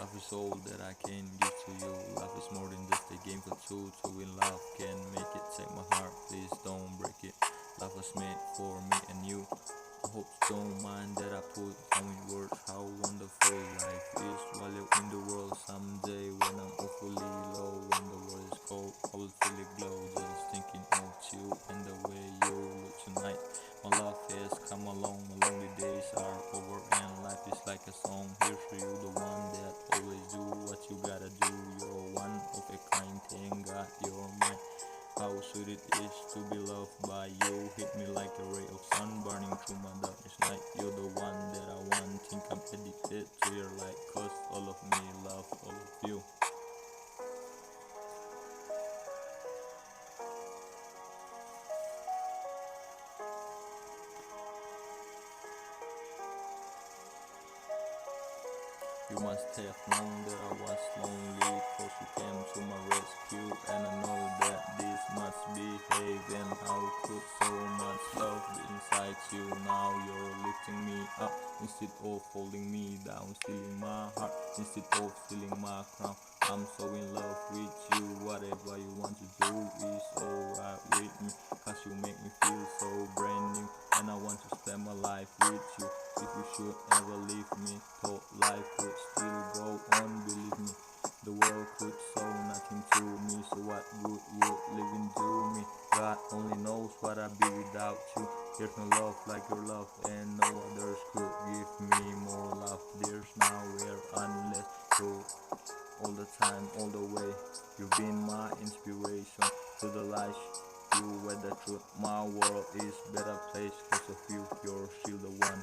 Love is all that I can give to you. Love is more than just a game for two. Two in love can make it. Take my heart, please don't break it. Love was made for me and you. I hope you don't mind that I put down in words how wonderful life is while you're in the world. Someday when I'm awfully low, when the world is cold, I will feel it glow. Just thinking of you and the way you look tonight. My love has come along, my lonely days are over and life is like a song. Here's to you, the one that always do what you gotta do. You're one of a kind, thank God you're mine. How sweet it is to be loved by you. Hit me like a ray of sun burning through my darkest night. You're the one that I want. Think I'm addicted to your light. Cause all of me love all of you. You must have known that I was lonely, cause you came to my rescue. And I know that this must be heaven. How could so much love be inside you? Now you're lifting me up instead of holding me down, stealing my heart instead of stealing my crown. I'm so in love with you. Whatever you want to do is alright with me, cause you make me feel so brand new. And I want to spend my life with you. If you should ever leave me, thought life would still go on. Believe me, the world could show nothing to me. So what good would living do me? God only knows what I'd be without you. There's no love like your love, and no others could give me more love. There's nowhere unless you all the time, all the way. You've been my inspiration to the light. You were the truth. My world is better place cause of you. You're still the one.